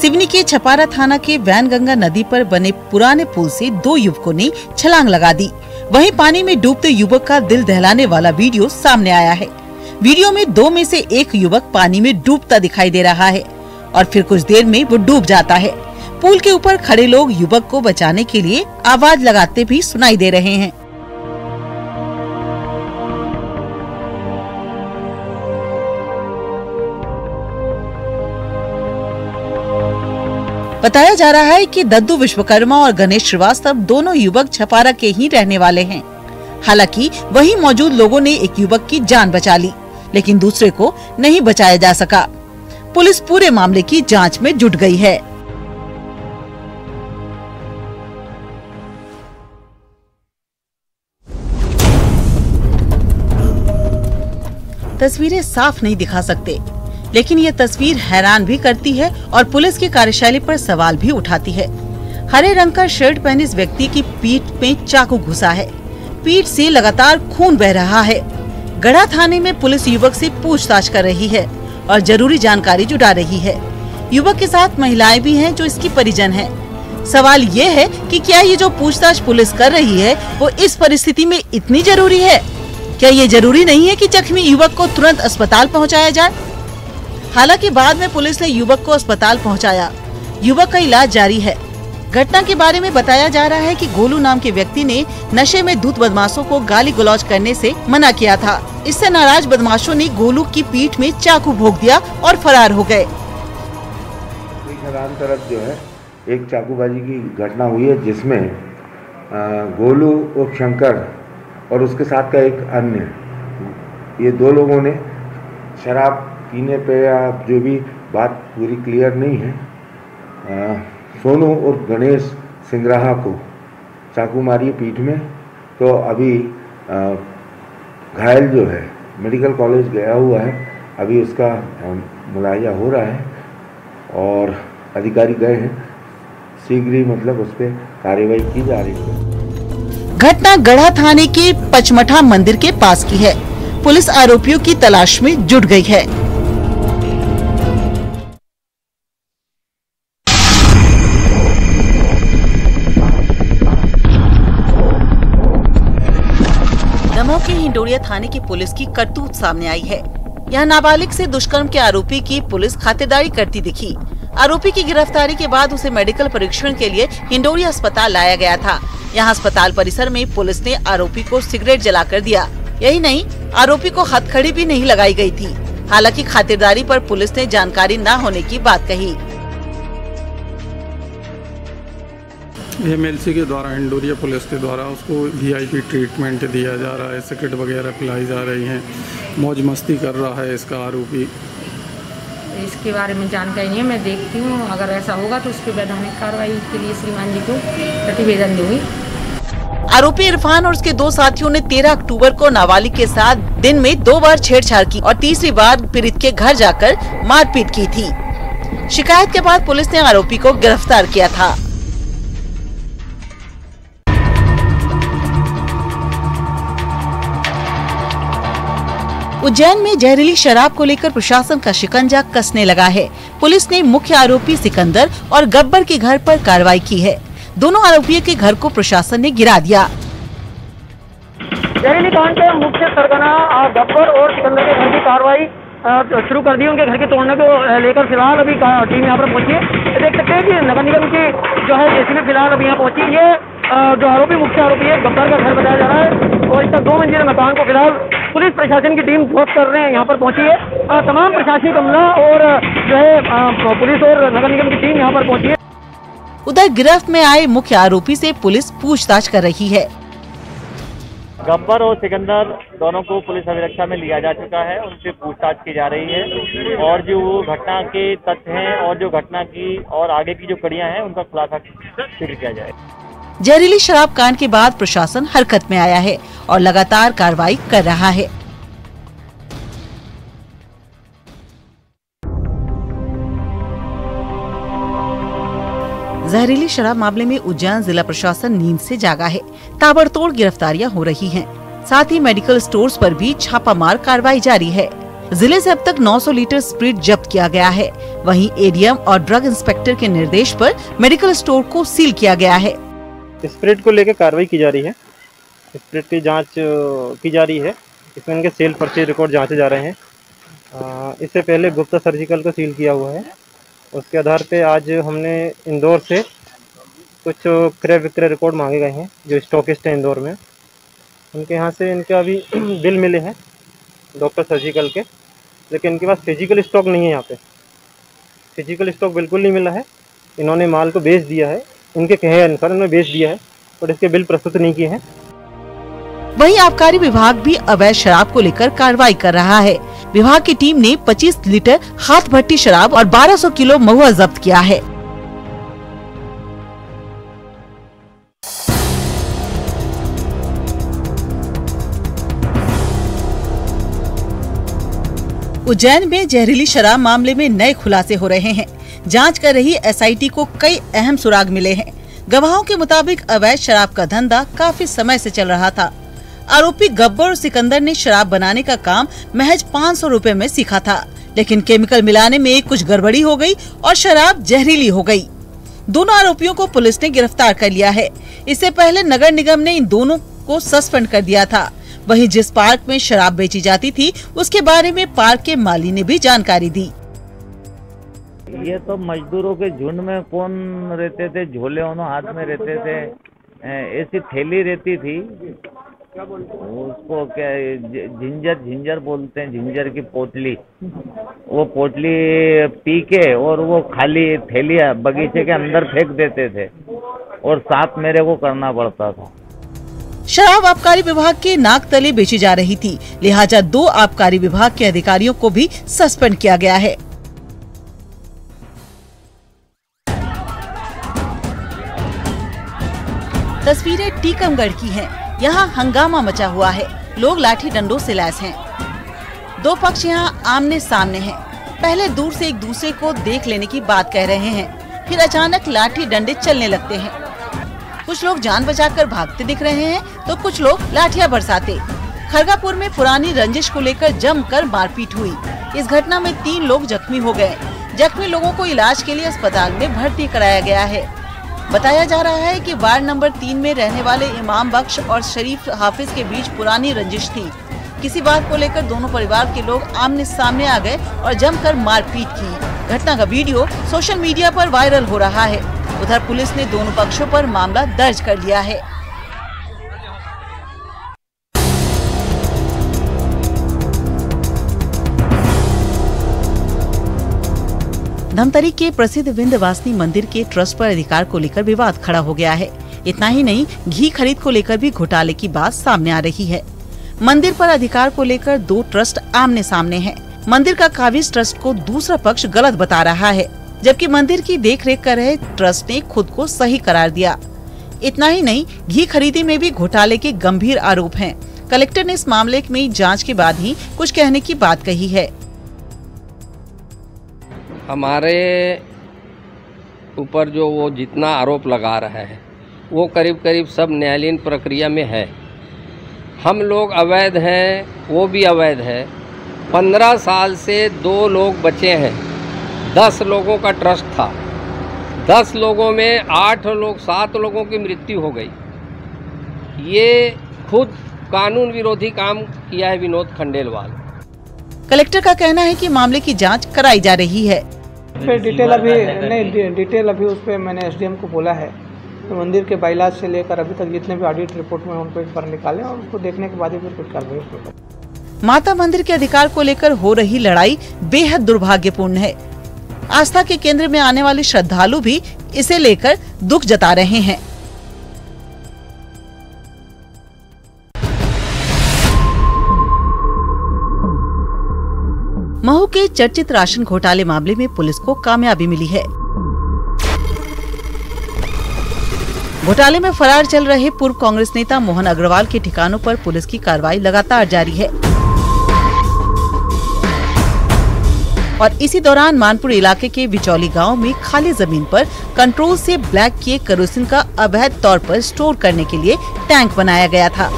सिवनी के छपारा थाना के वैनगंगा नदी पर बने पुराने पुल से 2 युवकों ने छलांग लगा दी। वहीं पानी में डूबते युवक का दिल दहलाने वाला वीडियो सामने आया है। वीडियो में 2 में से एक युवक पानी में डूबता दिखाई दे रहा है और फिर कुछ देर में वो डूब जाता है। पुल के ऊपर खड़े लोग युवक को बचाने के लिए आवाज लगाते भी सुनाई दे रहे हैं। बताया जा रहा है कि दद्दू विश्वकर्मा और गणेश श्रीवास्तव दोनों युवक छपारा के ही रहने वाले हैं। हालांकि वहीं मौजूद लोगों ने एक युवक की जान बचा ली, लेकिन दूसरे को नहीं बचाया जा सका। पुलिस पूरे मामले की जांच में जुट गई है। तस्वीरें साफ नहीं दिखा सकते, लेकिन ये तस्वीर हैरान भी करती है और पुलिस की कार्यशैली पर सवाल भी उठाती है। हरे रंग का शर्ट पहने इस व्यक्ति की पीठ में चाकू घुसा है। पीठ से लगातार खून बह रहा है। गढ़ा थाने में पुलिस युवक से पूछताछ कर रही है और जरूरी जानकारी जुटा रही है। युवक के साथ महिलाएं भी हैं जो इसकी परिजन हैं। सवाल ये है कि क्या ये जो पूछताछ पुलिस कर रही है वो इस परिस्थिति में इतनी जरूरी है? क्या ये जरूरी नहीं है कि जख्मी युवक को तुरंत अस्पताल पहुंचाया जाए? हालांकि बाद में पुलिस ने युवक को अस्पताल पहुंचाया। युवक का इलाज जारी है। घटना के बारे में बताया जा रहा है कि गोलू नाम के व्यक्ति ने नशे में धूत बदमाशों को गाली गलौज करने से मना किया था। इससे नाराज बदमाशों ने गोलू की पीठ में चाकू भोंक दिया और फरार हो गए। तरफ जो है एक चाकूबाजी की घटना हुई है, जिसमें गोलू और शंकर और उसके साथ का एक अन्य, ये 2 लोगों ने शराब पीने पे, या जो भी बात पूरी क्लियर नहीं है, सोनू और गणेश सिंगराहा को चाकू मारी पीठ में। तो अभी घायल जो है मेडिकल कॉलेज गया हुआ है। अभी उसका मुलाहिजा हो रहा है और अधिकारी गए हैं। शीघ्र ही उस पर कार्रवाई की जा रही है। घटना गढ़ा थाने के पचमठा मंदिर के पास की है। पुलिस आरोपियों की तलाश में जुट गई है। दमोह के हिंडोरिया थाने की पुलिस की करतूत सामने आई है। यहाँ नाबालिग से दुष्कर्म के आरोपी की पुलिस खातिरदारी करती दिखी। आरोपी की गिरफ्तारी के बाद उसे मेडिकल परीक्षण के लिए हिंडोरिया अस्पताल लाया गया था। यहाँ अस्पताल परिसर में पुलिस ने आरोपी को सिगरेट जलाकर दिया। यही नहीं, आरोपी को हथकड़ी भी नहीं लगाई गई थी। हालांकि खातिरदारी पर पुलिस ने जानकारी न होने की बात कही। MLC के द्वारा, हिंडोरिया पुलिस के द्वारा उसको VIP ट्रीटमेंट दिया जा रहा है। सिगरेट वगैरह पिलाई जा रही हैं। मौज मस्ती कर रहा है इसका आरोपी। इसके बारे में जानकारी नहीं है। मैं देखती हूँ, अगर ऐसा होगा तो उस पर वैधानिक कार्रवाई के लिए श्रीमान जी को प्रतिवेदन दूंगी। आरोपी इरफान और उसके 2 साथियों ने 13 अक्टूबर को नाबालिग के साथ दिन में 2 बार छेड़छाड़ की और तीसरी बार पीड़ित के घर जाकर मारपीट की थी। शिकायत के बाद पुलिस ने आरोपी को गिरफ्तार किया था। उज्जैन में जहरीली शराब को लेकर प्रशासन का शिकंजा कसने लगा है। पुलिस ने मुख्य आरोपी सिकंदर और गब्बर के घर पर कार्रवाई की है। दोनों आरोपियों के घर को प्रशासन ने गिरा दिया। जहरीली कांड के मुख्य सरगना गब्बर और सिकंदर के घर की कार्रवाई शुरू कर दी। उनके घर के तोड़ने को लेकर फिलहाल अभी टीम यहाँ पर पहुंची है। देख सकते हैं कि नगर निगम की जो है जेसीबी फिलहाल अभी यहाँ पहुंची। ये जो आरोपी मुख्य आरोपी है गब्बर का घर बताया जा रहा है और इसका 2 मंजिला मकान को फिलहाल पुलिस प्रशासन की टीम ध्वस्त कर रहे हैं, यहाँ पर पहुंची है। तमाम प्रशासनिक अमला और जो है पुलिस और नगर निगम की टीम यहाँ पर पहुंची है। उधर गिरफ्त में आए मुख्य आरोपी से पुलिस पूछताछ कर रही है। गब्बर और सिकंदर दोनों को पुलिस अभिरक्षा में लिया जा चुका है। उनसे पूछताछ की जा रही है और जो घटना के तथ्य हैं और जो घटना की और आगे की जो कड़ियां हैं उनका खुलासा शीघ्र किया जाए। जहरीली शराब कांड के बाद प्रशासन हरकत में आया है और लगातार कार्रवाई कर रहा है। जहरीली शराब मामले में उज्जैन जिला प्रशासन नींद से जागा है। ताबड़तोड़ गिरफ्तारियां हो रही हैं। साथ ही मेडिकल स्टोर्स पर भी छापामार कार्रवाई जारी है। जिले से अब तक 900 लीटर स्प्रिट जब्त किया गया है। वहीं एडीएम और ड्रग इंस्पेक्टर के निर्देश पर मेडिकल स्टोर को सील किया गया है। स्प्रिट को लेकर कार्रवाई की जा रही है। स्प्रिट की जांच की जा रही है। इसमें इनके सेल परचेज रिकॉर्ड जांचे जा रहे हैं। इससे पहले गुप्ता सर्जिकल को सील किया हुआ है। उसके आधार पे आज हमने इंदौर से कुछ क्रय विक्रय रिकॉर्ड मांगे गए हैं जो स्टॉकिस्ट हैं इंदौर में। उनके यहाँ से इनके अभी बिल मिले हैं डॉक्टर सर्जिकल के, लेकिन इनके पास फिजिकल स्टॉक नहीं है। यहाँ पे फिजिकल स्टॉक बिल्कुल नहीं मिला है। इन्होंने माल को बेच दिया है, इनके कहे अनुसार इन्होंने बेच दिया है, और इसके बिल प्रस्तुत नहीं किए हैं। वहीं आबकारी विभाग भी अवैध शराब को लेकर कार्रवाई कर रहा है। विभाग की टीम ने 25 लीटर हाथ भट्टी शराब और 1200 किलो महुआ जब्त किया है। उज्जैन में जहरीली शराब मामले में नए खुलासे हो रहे हैं। जांच कर रही एसआईटी को कई अहम सुराग मिले हैं। गवाहों के मुताबिक अवैध शराब का धंधा काफी समय से चल रहा था। आरोपी गब्बर और सिकंदर ने शराब बनाने का काम महज 500 रुपए में सीखा था, लेकिन केमिकल मिलाने में कुछ गड़बड़ी हो गई और शराब जहरीली हो गई। दोनों आरोपियों को पुलिस ने गिरफ्तार कर लिया है। इससे पहले नगर निगम ने इन दोनों को सस्पेंड कर दिया था। वहीं जिस पार्क में शराब बेची जाती थी उसके बारे में पार्क के माली ने भी जानकारी दी। ये तो मजदूरों के झुंड में कौन रहते थे, झोले उन्हों हाथ में रहते थे, ऐसी थैली रहती थी, उसको क्या झिंझर बोलते हैं, झिंझर की पोटली, वो पोटली पी के और वो खाली थैली बगीचे के अंदर फेंक देते थे और साफ मेरे को करना पड़ता था। शराब आबकारी विभाग के नाक तले बेची जा रही थी, लिहाजा 2 आबकारी विभाग के अधिकारियों को भी सस्पेंड किया गया है। तस्वीरें टीकमगढ़ की हैं। यहाँ हंगामा मचा हुआ है। लोग लाठी डंडों से लैस हैं। 2 पक्ष यहाँ आमने सामने हैं। पहले दूर से एक दूसरे को देख लेने की बात कह रहे हैं, फिर अचानक लाठी डंडे चलने लगते हैं। कुछ लोग जान बचाकर भागते दिख रहे हैं तो कुछ लोग लाठियां बरसाते। खरगापुर में पुरानी रंजिश को लेकर जमकर मारपीट हुई। इस घटना में 3 लोग जख्मी हो गए। जख्मी लोगों को इलाज के लिए अस्पताल में भर्ती कराया गया है। बताया जा रहा है कि वार्ड नंबर 3 में रहने वाले इमाम बख्श और शरीफ हाफिज के बीच पुरानी रंजिश थी। किसी बात को लेकर दोनों परिवार के लोग आमने सामने आ गए और जमकर मारपीट की। घटना का वीडियो सोशल मीडिया पर वायरल हो रहा है। उधर पुलिस ने दोनों पक्षों पर मामला दर्ज कर लिया है। धमतरी के प्रसिद्ध विंध्यवासिनी मंदिर के ट्रस्ट पर अधिकार को लेकर विवाद खड़ा हो गया है। इतना ही नहीं, घी खरीद को लेकर भी घोटाले की बात सामने आ रही है। मंदिर पर अधिकार को लेकर 2 ट्रस्ट आमने सामने हैं। मंदिर का काबिज ट्रस्ट को दूसरा पक्ष गलत बता रहा है, जबकि मंदिर की देखरेख कर रहे ट्रस्ट ने खुद को सही करार दिया। इतना ही नहीं, घी खरीदी में भी घोटाले के गंभीर आरोप हैं। कलेक्टर ने इस मामले में जांच के बाद ही कुछ कहने की बात कही है। हमारे ऊपर जो वो जितना आरोप लगा रहा है वो करीब करीब सब न्यायालयीन प्रक्रिया में है। हम लोग अवैध हैं, वो भी अवैध है। 15 साल से 2 लोग बचे हैं। 10 लोगों का ट्रस्ट था। 10 लोगों में 7 लोगों की मृत्यु हो गई। ये खुद कानून विरोधी काम किया है विनोद खंडेलवाल। कलेक्टर का कहना है कि मामले की जांच कराई जा रही है। डिटेल अभी उस पर मैंने एसडीएम को बोला है तो मंदिर के बाइलाज से लेकर अभी तक जितने भी ऑडिट रिपोर्ट में उनको एक बार निकालें और उसको देखने के बाद ही फिर कुछ कार्रवाई। माता मंदिर के अधिकार को लेकर हो रही लड़ाई बेहद दुर्भाग्यपूर्ण है। आस्था के केंद्र में आने वाले श्रद्धालु भी इसे लेकर दुख जता रहे हैं। महू के चर्चित राशन घोटाले मामले में पुलिस को कामयाबी मिली है। घोटाले में फरार चल रहे पूर्व कांग्रेस नेता मोहन अग्रवाल के ठिकानों पर पुलिस की कार्रवाई लगातार जारी है और इसी दौरान मानपुर इलाके के बिचौली गांव में खाली जमीन पर कंट्रोल से ब्लैक किए केरोसिन का अवैध तौर पर स्टोर करने के लिए टैंक बनाया गया था।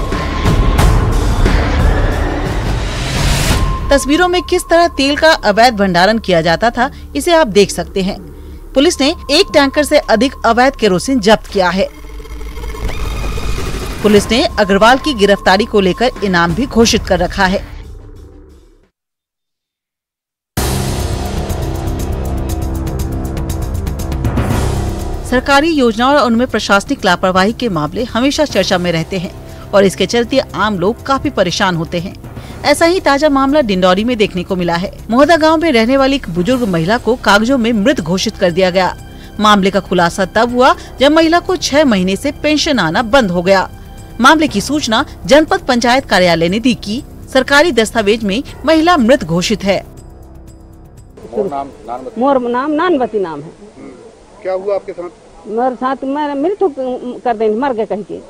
तस्वीरों में किस तरह तेल का अवैध भंडारण किया जाता था, इसे आप देख सकते हैं। पुलिस ने 1 टैंकर से अधिक अवैध केरोसिन जब्त किया है। पुलिस ने अग्रवाल की गिरफ्तारी को लेकर इनाम भी घोषित कर रखा है। सरकारी योजनाओं और उनमें प्रशासनिक लापरवाही के मामले हमेशा चर्चा में रहते हैं और इसके चलते आम लोग काफी परेशान होते हैं। ऐसा ही ताजा मामला डिंडौरी में देखने को मिला है। मोहदा गांव में रहने वाली एक बुजुर्ग महिला को कागजों में मृत घोषित कर दिया गया। मामले का खुलासा तब हुआ जब महिला को 6 महीने से पेंशन आना बंद हो गया। मामले की सूचना जनपद पंचायत कार्यालय ने दी कि सरकारी दस्तावेज में महिला मृत घोषित है। मोर नाम नानवती नाम है। क्या हुआ आपके साथ? मेरे साथ मैं मृत्यु कर दें, मर गए कह के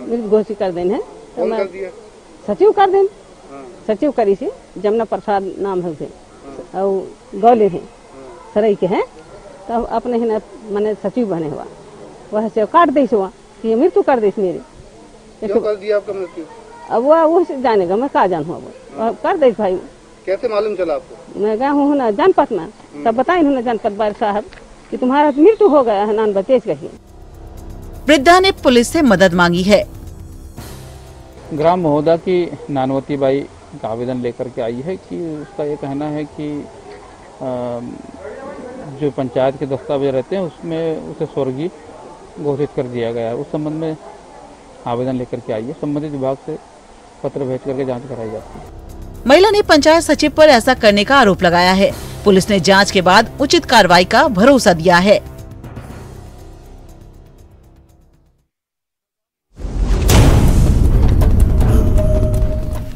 मृत घोषित कर दें है। तो मैं सचिव कर दें, सचिव करी से जमुना प्रसाद नाम है उसे और गौले है सरई के हैं। तब अपने है मैंने सचिव बने हुआ वह से काट दे हुआ कि मृत्यु कर दे मेरे। क्यों कर दिया आपका मृत्यु? अब वो जानेगा, मैं कहा जानू अब कर दे भाई। कैसे मालूम चला आपको? मैं गया हूँ ना जनपद में, तब बताए उन्होंने जनपद बार साहब कि तुम्हारा मृत्यु हो गया है, नान बतेज कहिए। वृद्धा ने पुलिस से मदद मांगी है। ग्राम महोदा की नानवती बाई का आवेदन लेकर के आई है कि उसका ये कहना है कि जो पंचायत के दस्तावेज रहते हैं उसमें उसे स्वर्गीय घोषित कर दिया गया है। उस संबंध में आवेदन लेकर के आई है। संबंधित विभाग से पत्र भेज करके जांच कराई जाती है। महिला ने पंचायत सचिव पर ऐसा करने का आरोप लगाया है। पुलिस ने जांच के बाद उचित कार्रवाई का भरोसा दिया है।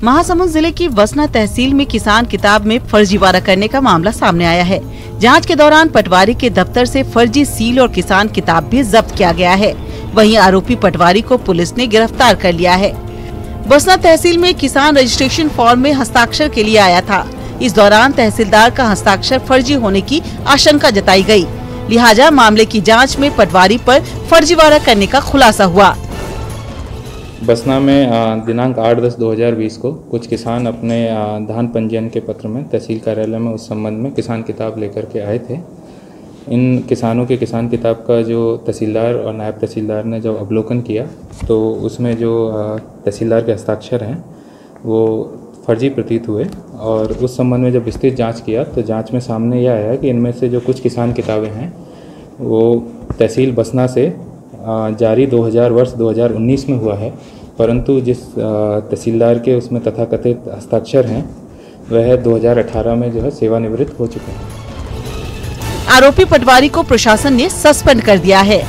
महासमुंद जिले की वसना तहसील में किसान किताब में फर्जीवाड़ा करने का मामला सामने आया है। जांच के दौरान पटवारी के दफ्तर से फर्जी सील और किसान किताब भी जब्त किया गया है। वहीं आरोपी पटवारी को पुलिस ने गिरफ्तार कर लिया है। वसना तहसील में किसान रजिस्ट्रेशन फॉर्म में हस्ताक्षर के लिए आया था। इस दौरान तहसीलदार का हस्ताक्षर फर्जी होने की आशंका जताई गई। लिहाजा मामले की जांच में पटवारी पर फर्जीवाड़ा करने का खुलासा हुआ। बसना में दिनांक 8/10/2020 को कुछ किसान अपने धान पंजीयन के पत्र में तहसील कार्यालय में उस संबंध में किसान किताब लेकर के आए थे। इन किसानों के किसान किताब का जो तहसीलदार और नायब तहसीलदार ने जब अवलोकन किया तो उसमें जो तहसीलदार के हस्ताक्षर हैं वो फर्जी प्रतीत हुए और उस संबंध में जब विस्तृत जांच किया तो जांच में सामने यह आया कि इनमें से जो कुछ किसान किताबें हैं वो तहसील बसना से जारी 2019 में हुआ है, परंतु जिस तहसीलदार के उसमें तथाकथित हस्ताक्षर हैं वह 2018 में जो है सेवानिवृत्त हो चुके हैं। आरोपी पटवारी को प्रशासन ने सस्पेंड कर दिया है।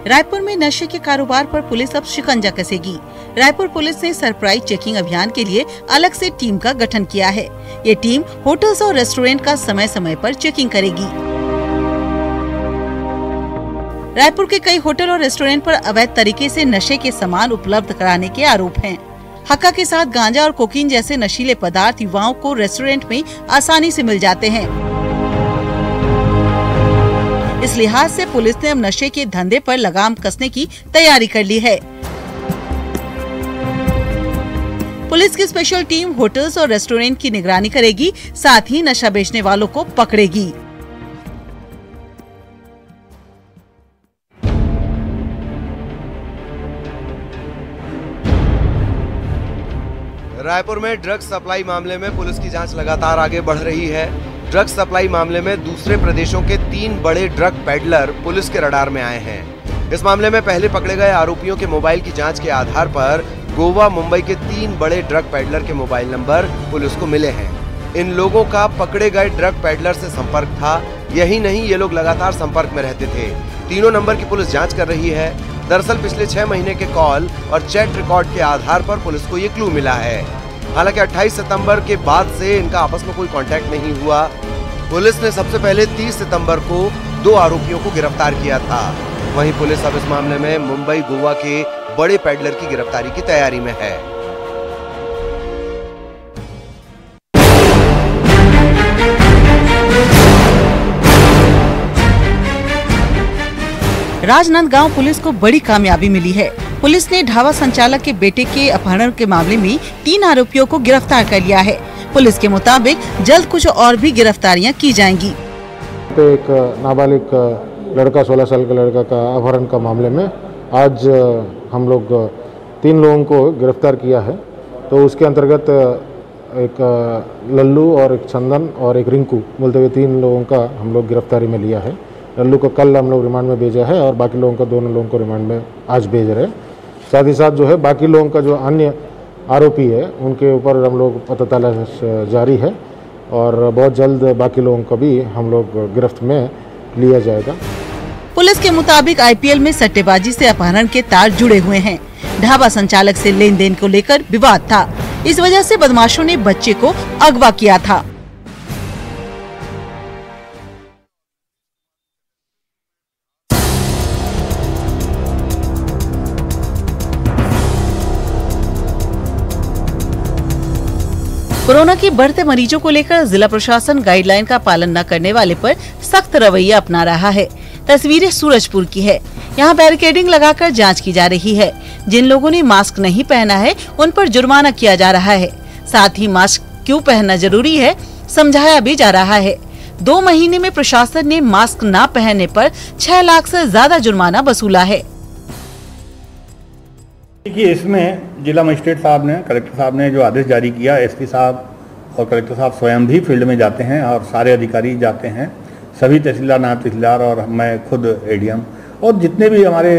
रायपुर में नशे के कारोबार पर पुलिस अब शिकंजा कसेगी। रायपुर पुलिस ने सरप्राइज चेकिंग अभियान के लिए अलग से टीम का गठन किया है। ये टीम होटल्स और रेस्टोरेंट का समय समय पर चेकिंग करेगी। रायपुर के कई होटल और रेस्टोरेंट पर अवैध तरीके से नशे के सामान उपलब्ध कराने के आरोप हैं। हक्का के साथ गांजा और कोकीन जैसे नशीले पदार्थ युवाओं को रेस्टोरेंट में आसानी से मिल जाते हैं। इस लिहाज से पुलिस ने अब नशे के धंधे पर लगाम कसने की तैयारी कर ली है। पुलिस की स्पेशल टीम होटल्स और रेस्टोरेंट की निगरानी करेगी, साथ ही नशा बेचने वालों को पकड़ेगी। रायपुर में ड्रग्स सप्लाई मामले में पुलिस की जांच लगातार आगे बढ़ रही है। ड्रग्स सप्लाई मामले में दूसरे प्रदेशों के 3 बड़े ड्रग पेडलर पुलिस के रडार में आए हैं। इस मामले में पहले पकड़े गए आरोपियों के मोबाइल की जांच के आधार पर गोवा, मुंबई के 3 बड़े ड्रग पेडलर के मोबाइल नंबर पुलिस को मिले हैं। इन लोगों का पकड़े गए ड्रग पेडलर से संपर्क था। यही नहीं, ये लोग लगातार संपर्क में रहते थे। तीनों नंबर की पुलिस जाँच कर रही है। दरअसल पिछले 6 महीने के कॉल और चैट रिकॉर्ड के आधार पर पुलिस को ये क्लू मिला है। हालांकि 28 सितंबर के बाद से इनका आपस में कोई कांटेक्ट नहीं हुआ। पुलिस ने सबसे पहले 30 सितंबर को 2 आरोपियों को गिरफ्तार किया था। वहीं पुलिस अब इस मामले में मुंबई, गोवा के बड़े पेडलर की गिरफ्तारी की तैयारी में है। राजनांदगांव पुलिस को बड़ी कामयाबी मिली है। पुलिस ने ढाबा संचालक के बेटे के अपहरण के मामले में 3 आरोपियों को गिरफ्तार कर लिया है। पुलिस के मुताबिक जल्द कुछ और भी गिरफ्तारियां की जाएंगी। एक नाबालिग लड़का 16 साल का लड़का का अपहरण का मामले में आज हम लोग 3 लोगों को गिरफ्तार किया है। तो उसके अंतर्गत एक लल्लू और एक चंदन और एक रिंकू बोलते हुए 3 लोगों का हम लोग गिरफ्तारी में लिया है। लल्लू को कल हम लोग रिमांड में भेजा है और बाकी लोगों को 2 लोगों को रिमांड में आज भेज रहे हैं। साथ ही साथ जो है बाकी लोगों का जो अन्य आरोपी है उनके ऊपर हम लोग पता तलाश जारी है और बहुत जल्द बाकी लोगों को भी हम लोग गिरफ्त में लिया जाएगा। पुलिस के मुताबिक आईपीएल में सट्टेबाजी से अपहरण के तार जुड़े हुए हैं। ढाबा संचालक से लेन देन को लेकर विवाद था। इस वजह से बदमाशों ने बच्चे को अगवा किया था। कोरोना के बढ़ते मरीजों को लेकर जिला प्रशासन गाइडलाइन का पालन न करने वाले पर सख्त रवैया अपना रहा है। तस्वीरें सूरजपुर की है। यहाँ बैरिकेडिंग लगाकर जांच की जा रही है। जिन लोगों ने मास्क नहीं पहना है उन पर जुर्माना किया जा रहा है। साथ ही मास्क क्यों पहनना जरूरी है समझाया भी जा रहा है। 2 महीने में प्रशासन ने मास्क न पहनने पर 6 लाख से ज्यादा जुर्माना वसूला है। देखिए, इसमें जिला मजिस्ट्रेट साहब ने, कलेक्टर साहब ने जो आदेश जारी किया, एसपी साहब और कलेक्टर साहब स्वयं भी फील्ड में जाते हैं और सारे अधिकारी जाते हैं, सभी तहसीलदार, नायब तहसीलदार और मैं खुद एडीएम और जितने भी हमारे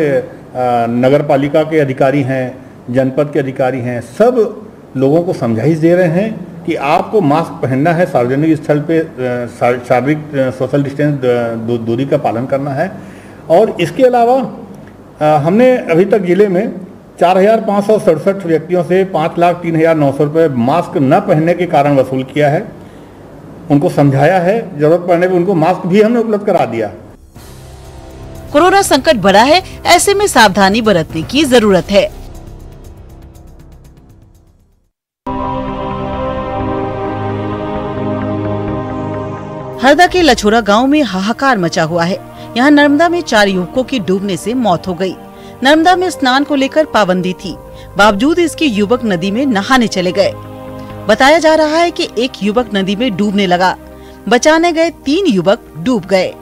नगर पालिका के अधिकारी हैं, जनपद के अधिकारी हैं, सब लोगों को समझाइश दे रहे हैं कि आपको मास्क पहनना है, सार्वजनिक स्थल पे शारीरिक सोशल डिस्टेंस दूरी का पालन करना है। और इसके अलावा हमने अभी तक जिले में 4,567 व्यक्तियों से 5,03,900 रुपये मास्क न पहनने के कारण वसूल किया है। उनको समझाया है, जरूरत पड़ने पर उनको मास्क भी हमने उपलब्ध करा दिया। कोरोना संकट बढ़ा है, ऐसे में सावधानी बरतने की जरूरत है। हरदा के लछोरा गांव में हाहाकार मचा हुआ है। यहाँ नर्मदा में 4 युवकों की डूबने से मौत हो गई। नर्मदा में स्नान को लेकर पाबंदी थी, बावजूद इसके युवक नदी में नहाने चले गए। बताया जा रहा है कि एक युवक नदी में डूबने लगा। बचाने गए 3 युवक डूब गए,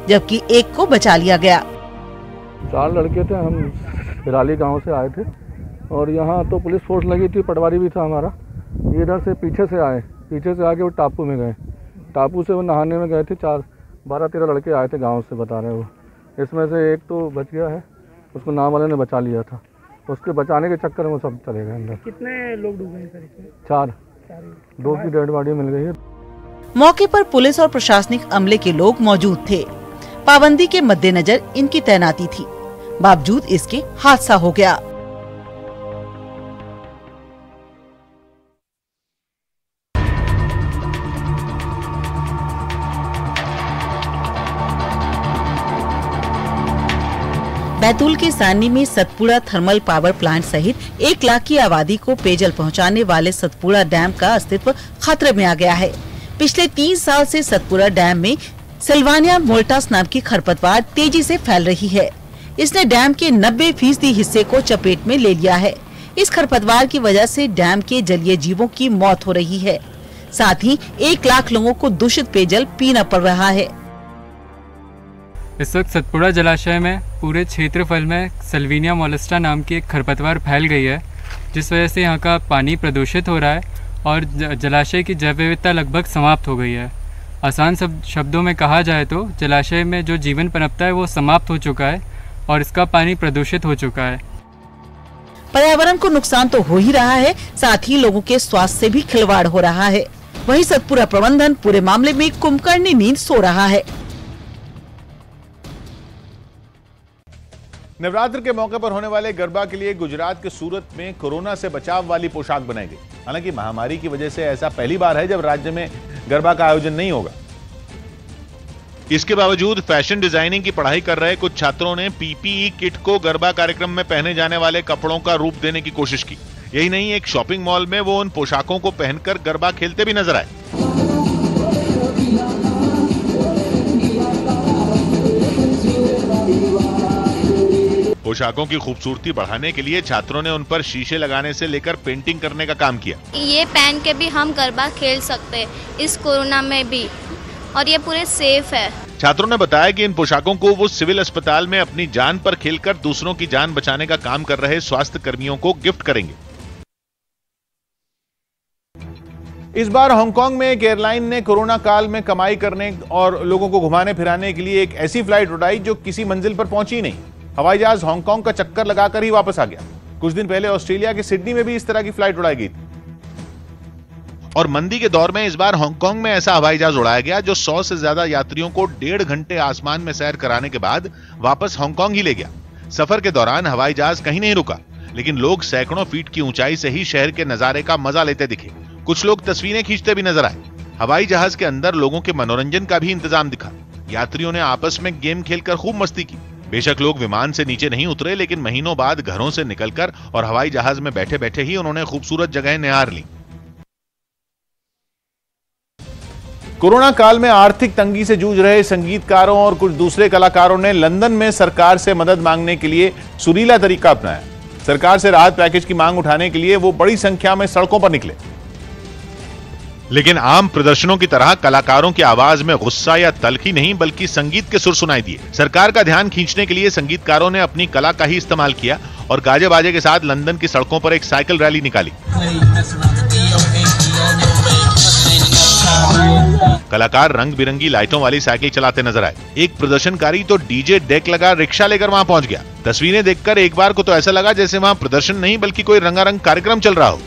जबकि एक को बचा लिया गया। 4 लड़के थे, हम हिराली गांव से आए थे और यहाँ तो पुलिस फोर्स लगी थी, पटवारी भी था हमारा। इधर से पीछे से आके वो टापू में गए। टापू से वो नहाने में गए थे। 12-13 लड़के आए थे गांव से, बता रहे वो। इसमें से एक तो बच गया है, उसको नाव वाले ने बचा लिया था। उसके बचाने के चक्कर में वो सब चले गए अंदर। कितने लोग डूबे हैं सर? 4। 2 की डेड बॉडी मिल गई है। मौके पर पुलिस और प्रशासनिक अमले के लोग मौजूद थे। पाबंदी के मद्देनजर इनकी तैनाती थी, बावजूद इसके हादसा हो गया। बैतूल के सानी में सतपुड़ा थर्मल पावर प्लांट सहित 1 लाख की आबादी को पेयजल पहुंचाने वाले सतपुड़ा डैम का अस्तित्व खतरे में आ गया है। पिछले 3 साल से सतपुड़ा डैम में सिल्वानिया मोल्टास नाम की खरपतवार तेजी से फैल रही है। इसने डैम के 90% हिस्से को चपेट में ले लिया है। इस खरपतवार की वजह से डैम के जलीय जीवों की मौत हो रही है। साथ ही 1 लाख लोगों को दूषित पेयजल पीना पड़ रहा है। इस वक्त सतपुड़ा जलाशय में पूरे क्षेत्रफल में सिल्वानिया मोल्टास नाम की एक खरपतवार फैल गई है, जिस वजह से यहाँ का पानी प्रदूषित हो रहा है और जलाशय की जैव विविधता लगभग समाप्त हो गई है। आसान शब्दों में कहा जाए तो जलाशय में जो जीवन पनपता है वो समाप्त हो चुका है और इसका पानी प्रदूषित हो चुका है। पर्यावरण को नुकसान तो हो ही रहा है, साथ ही लोगों के स्वास्थ्य से भी खिलवाड़ हो रहा है। वहीं सतपुड़ा प्रबंधन पूरे मामले में कुंभकर्णी नींद सो रहा है। नवरात्र के मौके पर होने वाले गरबा के लिए गुजरात के सूरत में कोरोना से बचाव वाली पोशाक बनाई गई। हालांकि महामारी की वजह से ऐसा पहली बार है जब राज्य में गरबा का आयोजन नहीं होगा। इसके बावजूद फैशन डिजाइनिंग की पढ़ाई कर रहे कुछ छात्रों ने पीपीई किट को गरबा कार्यक्रम में पहने जाने वाले कपड़ों का रूप देने की कोशिश की। यही नहीं, एक शॉपिंग मॉल में वो उन पोशाकों को पहनकर गरबा खेलते भी नजर आए। पोशाकों की खूबसूरती बढ़ाने के लिए छात्रों ने उन पर शीशे लगाने से लेकर पेंटिंग करने का काम किया। ये पहन के भी हम गरबा खेल सकते हैं इस कोरोना में भी, और ये पूरे सेफ है। छात्रों ने बताया कि इन पोशाकों को वो सिविल अस्पताल में अपनी जान पर खेलकर दूसरों की जान बचाने का काम कर रहे स्वास्थ्य कर्मियों को गिफ्ट करेंगे। इस बार हांगकांग में एक एयरलाइन ने कोरोना काल में कमाई करने और लोगों को घुमाने फिराने के लिए एक ऐसी फ्लाइट उड़ाई जो किसी मंजिल पर पहुंची नहीं। हवाई जहाज हांगकांग का चक्कर लगाकर ही वापस आ गया। कुछ दिन पहले ऑस्ट्रेलिया के सिडनी में भी इस तरह की फ्लाइट उड़ाई गई थी। और मंदी के दौर में इस बार हांगकांग में ऐसा हवाई जहाज उड़ाया गया जो 100 से ज्यादा यात्रियों को 1.5 घंटे आसमान में सैर कराने के बाद वापस हांगकांग ही ले गया। सफर के दौरान हवाई जहाज कहीं नहीं रुका, लेकिन लोग सैकड़ों फीट की ऊंचाई से ही शहर के नजारे का मजा लेते दिखे। कुछ लोग तस्वीरें खींचते भी नजर आए। हवाई जहाज के अंदर लोगों के मनोरंजन का भी इंतजाम दिखा। यात्रियों ने आपस में गेम खेलकर खूब मस्ती की। बेशक लोग विमान से नीचे नहीं उतरे, लेकिन महीनों बाद घरों से निकलकर और हवाई जहाज में बैठे बैठे ही उन्होंने खूबसूरत जगहें निहार ली। कोरोना काल में आर्थिक तंगी से जूझ रहे संगीतकारों और कुछ दूसरे कलाकारों ने लंदन में सरकार से मदद मांगने के लिए सुरीला तरीका अपनाया। सरकार से राहत पैकेज की मांग उठाने के लिए वो बड़ी संख्या में सड़कों पर निकले, लेकिन आम प्रदर्शनों की तरह कलाकारों की आवाज में गुस्सा या तल्खी नहीं, बल्कि संगीत के सुर सुनाई दिए। सरकार का ध्यान खींचने के लिए संगीतकारों ने अपनी कला का ही इस्तेमाल किया और गाजे बाजे के साथ लंदन की सड़कों पर एक साइकिल रैली निकाली। कलाकार रंग बिरंगी लाइटों वाली साइकिल चलाते नजर आए। एक प्रदर्शनकारी तो डीजे डेक लगा रिक्शा लेकर वहां पहुंच गया। तस्वीरें देखकर एक बार को तो ऐसा लगा जैसे वहां प्रदर्शन नहीं बल्कि कोई रंगारंग कार्यक्रम चल रहा हो।